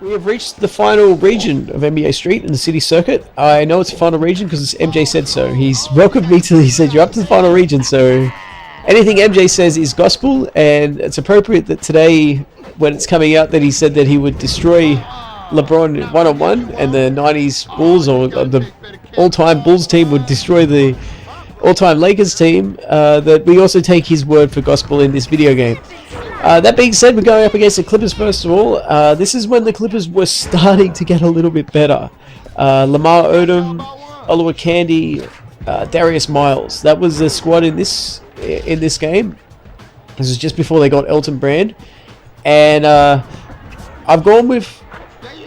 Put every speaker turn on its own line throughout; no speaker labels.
We have reached the final region of NBA Street in the city circuit. I know it's the final region because MJ said so. He's welcomed me to. He said you're up to the final region, so anything MJ says is gospel, and it's appropriate that today, when it's coming out, that he said that he would destroy LeBron one-on-one, and the 90s Bulls, or the all-time Bulls team, would destroy the all-time Lakers team, that we also take his word for gospel in this video game. That being said, we're going up against the Clippers first of all. This is when the Clippers were starting to get a little bit better. Lamar, Odom, Olowakandi, Darius, Miles. That was the squad in this game. This is just before they got Elton Brand. And I've gone with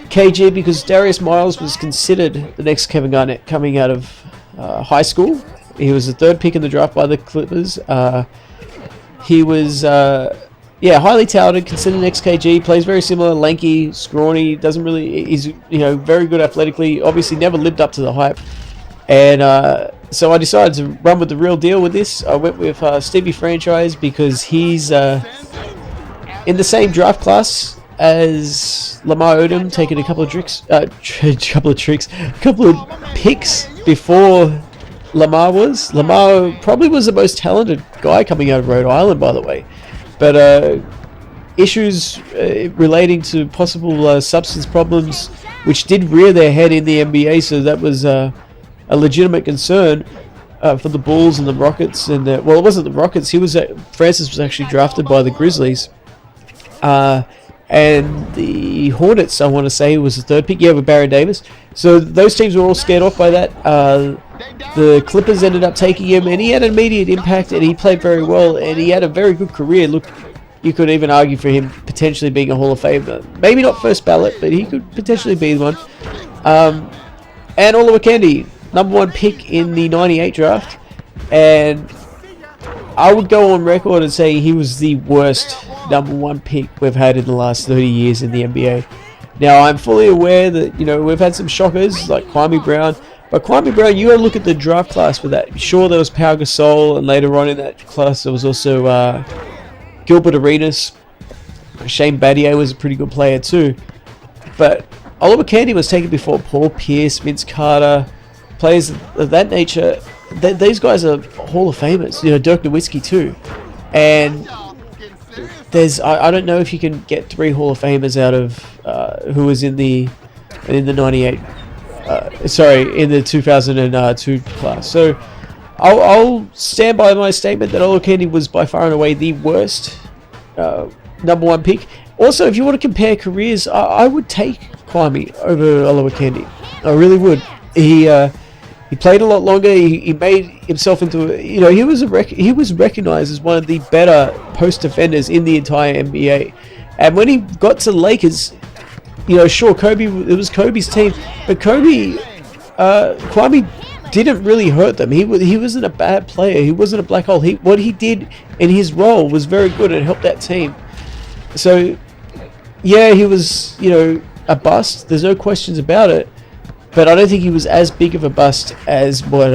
KG because Darius Miles was considered the next Kevin Garnett coming out of high school. He was the third pick in the draft by the Clippers. He was highly touted, considered an XKG, plays very similar, lanky, scrawny, he's very good athletically, obviously never lived up to the hype. And so I decided to run with the real deal with this. I went with Stevie Franchise because he's in the same draft class as Lamar Odom, taking a couple of picks before Lamar was. Lamar probably was the most talented guy coming out of Rhode Island, by the way. But issues relating to possible substance problems, which did rear their head in the NBA, so that was a legitimate concern for the Bulls and the Rockets. And it wasn't the Rockets. Francis was actually drafted by the Grizzlies, and the Hornets, I want to say, was the third pick. Yeah, with Baron Davis. So those teams were all scared off by that. The Clippers ended up taking him, and he had an immediate impact, and he played very well, and he had a very good career. Look, you could even argue for him potentially being a Hall of Famer. Maybe not first ballot, but he could potentially be one. And Olowakandi, #1 pick in the 98 draft, and I would go on record and say he was the worst #1 pick we've had in the last 30 years in the NBA. Now, I'm fully aware that, we've had some shockers like Kwame Brown, but Kwame Brown, you got to look at the draft class for that. Sure, there was Pau Gasol, and later on in that class there was also Gilbert Arenas. Shane Battier was a pretty good player too. But Olowakandi was taken before Paul Pierce, Vince Carter, players of that nature. These guys are Hall of Famers. Dirk Nowitzki too. And I don't know if you can get 3 Hall of Famers out of who was in the 98. In the 2002 class. So I'll stand by my statement that Olowakandi was by far and away the worst #1 pick. Also, if you want to compare careers, I would take Kwame over Olowakandi. I really would. He played a lot longer. He made himself into he was recognized as one of the better post defenders in the entire NBA. And when he got to the Lakers, sure, it was Kobe's team, but Kwame didn't really hurt them. He wasn't a bad player. He wasn't a black hole. What he did in his role was very good and helped that team. So, yeah, he was, a bust. There's no questions about it. But I don't think he was as big of a bust as what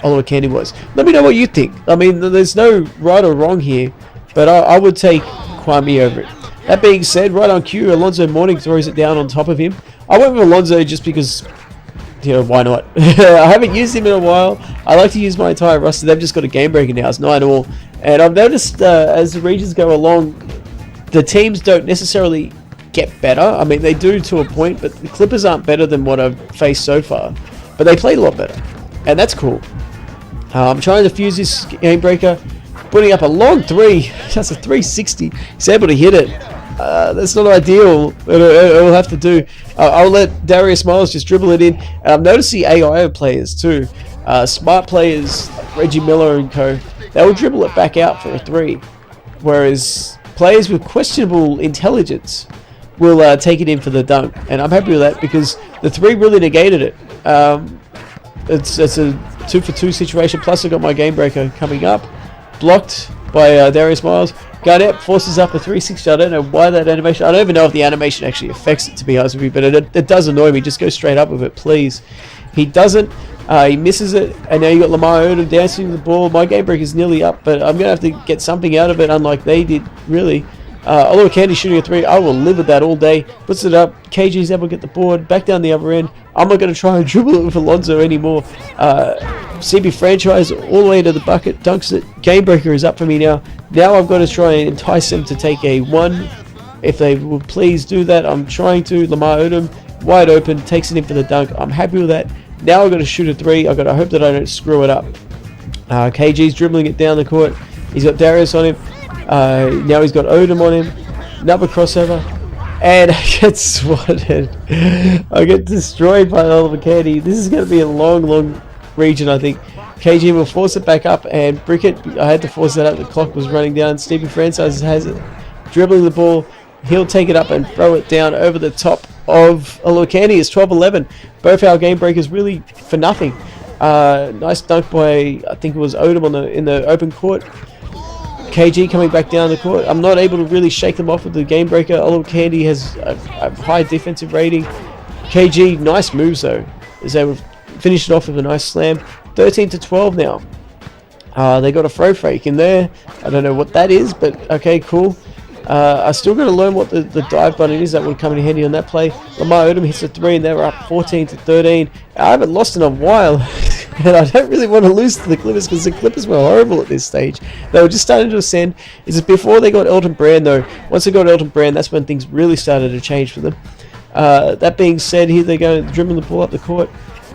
Olowakandi was. Let me know what you think. I mean, there's no right or wrong here, but I would take Kwame over it. That being said, right on cue, Alonzo Mourning throws it down on top of him. I went with Alonzo just because, why not? I haven't used him in a while. I like to use my entire roster. They've just got a game breaker now. It's 9-all. And I've noticed as the regions go along, the teams don't necessarily get better. I mean, they do to a point, but the Clippers aren't better than what I've faced so far. But they played a lot better. And that's cool. I'm trying to fuse this game breaker. Putting up a long 3. That's a 360. He's able to hit it. That's not ideal. It'll have to do. I'll let Darius Miles just dribble it in. And I've noticed the AI players too. Smart players like Reggie Miller and co. They will dribble it back out for a 3. Whereas players with questionable intelligence will take it in for the dunk. And I'm happy with that because the 3 really negated it. It's a 2-for-2 situation. Plus I got my game breaker coming up. Blocked by Darius Miles. Garnett forces up a 360. I don't know why that animation. I don't even know if the animation actually affects it, to be honest with you, but it does annoy me. Just go straight up with it, please. He doesn't. He misses it, and now you got Lamar Odom dancing the ball. My game break is nearly up, but I'm going to have to get something out of it, unlike they did, really. Olowakandi shooting a 3. I will live with that all day. Puts it up. KG's able to get the board. Back down the other end. I'm not going to try and dribble it with Alonzo anymore. CB franchise all the way to the bucket. Dunks it. Game breaker is up for me now. Now I've got to try and entice them to take a 1. If they will please do that. I'm trying to. Lamar Odom. Wide open. Takes it in for the dunk. I'm happy with that. Now I've got to shoot a 3. I've got to hope that I don't screw it up. KG's dribbling it down the court. He's got Darius on him. Now he's got Odom on him. Another crossover. And I get swatted. I get destroyed by Olowakandi. This is going to be a long region, I think. KG will force it back up and brick it. I had to force that up. The clock was running down. Stevie Francis has it. Dribbling the ball. He'll take it up and throw it down over the top of Olowakandi. It's 12-11. Both our game breakers really for nothing. Nice dunk by, I think it was Odom in the open court. KG coming back down the court. I'm not able to really shake them off with the game breaker. Olowakandi has a high defensive rating. KG, nice moves though. Is able to finish it off with a nice slam. 13-12 now. They got a throw fake in there. I don't know what that is, but okay, cool. I still got to learn what the dive button is. That would come in handy on that play. Lamar Odom hits a 3 and they're up 14-13. I haven't lost in a while. And I don't really want to lose to the Clippers because the Clippers were horrible at this stage. They were just starting to ascend. It's before they got Elton Brand though. Once they got Elton Brand, that's when things really started to change for them. That being said, here they go dribbling the ball up the court.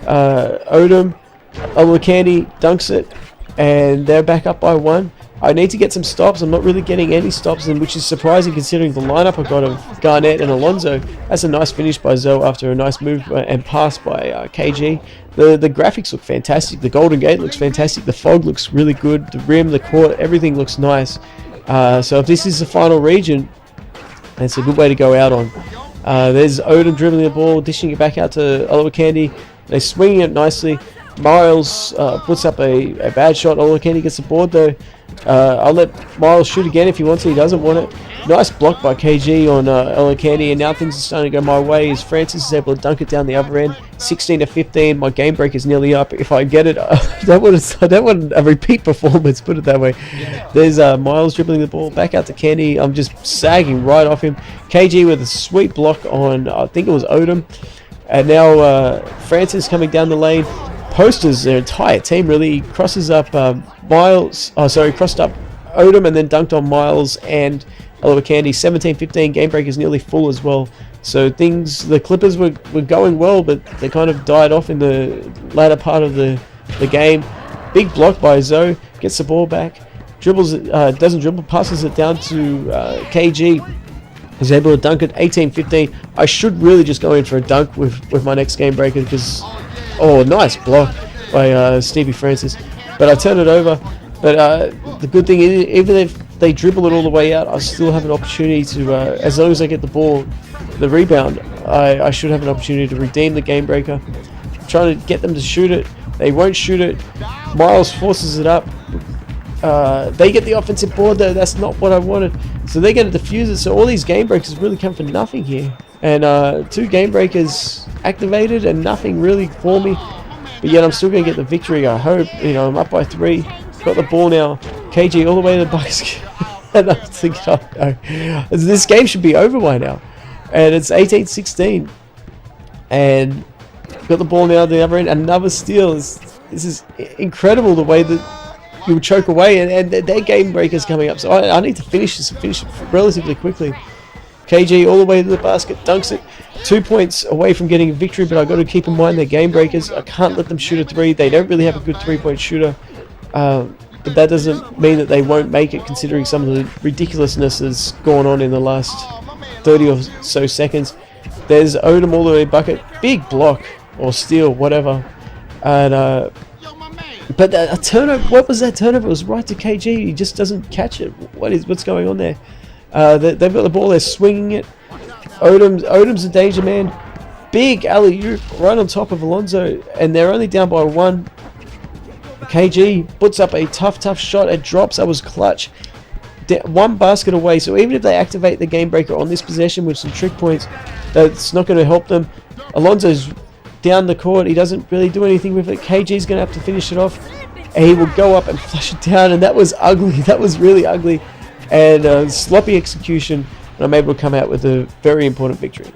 Odom, Olowakandi dunks it, and they're back up by 1. I need to get some stops. I'm not really getting any stops, which is surprising considering the lineup I got of Garnett and Alonzo. That's a nice finish by Zoe after a nice move and pass by KG. The graphics look fantastic. The Golden Gate looks fantastic. The fog looks really good. The rim, the court, everything looks nice. So if this is the final region, that's a good way to go out on. There's Odom dribbling the ball, dishing it back out to Olowakandi. They're swinging it nicely. Miles puts up a bad shot. Olowakandi gets the board though. I'll let Miles shoot again if he wants to. He doesn't want it. Nice block by KG on Olowakandi, and now things are starting to go my way as Francis is able to dunk it down the other end. 16-15. My game break is nearly up. If I get it, I don't want a repeat performance. Put it that way. There's Miles dribbling the ball back out to Candy. I'm just sagging right off him. KG with a sweet block on, I think it was Odom, and now Francis coming down the lane. Posters their entire team really. Crosses up crossed up Odom and then dunked on Miles and Olowakandi. 17-15. Game break is nearly full as well. So the Clippers were going well, but they kind of died off in the latter part of the game. Big block by Zoe. Gets the ball back. Doesn't dribble. Passes it down to KG. He's able to dunk it. 18-15. I should really just go in for a dunk with my next game breaker because... Oh, nice block by Stevie Francis. But I turn it over. But the good thing is, even if they dribble it all the way out, I still have an opportunity to, as long as I get the ball, the rebound, I should have an opportunity to redeem the game breaker. I'm trying to get them to shoot it. They won't shoot it. Miles forces it up. They get the offensive board though. That's not what I wanted. So they're going to defuse it. So all these game breakers really come for nothing here. And 2 game breakers activated and nothing really for me. But yet I'm still going to get the victory, I hope. I'm up by 3. Got the ball now. KG all the way to the basket. And I'm thinking, this game should be over by now. And it's 18-16. And got the ball now at the other end. Another steal. This is incredible the way that you would choke away. And their game breakers coming up. So I need to finish this and finish it relatively quickly. KG all the way to the basket, dunks it. 2 points away from getting a victory, but I've got to keep in mind they're game breakers. I can't let them shoot a 3. They don't really have a good 3-point shooter. But that doesn't mean that they won't make it, considering some of the ridiculousness that's gone on in the last 30 or so seconds. There's Odom all the way bucket. Big block or steal, whatever. And but a turnover. What was that turnover? It was right to KG. He just doesn't catch it. What's going on there? They've got the ball. They're swinging it. Odom's a danger man. Big alley-oop right on top of Alonzo, and they're only down by 1. KG puts up a tough shot. It drops. That was clutch. 1 basket away. So even if they activate the game breaker on this possession with some trick points, that's not going to help them. Alonzo's down the court. He doesn't really do anything with it. KG's going to have to finish it off. And he will go up and flush it down. And that was ugly. That was really ugly. and sloppy execution, and I'm able to come out with a very important victory.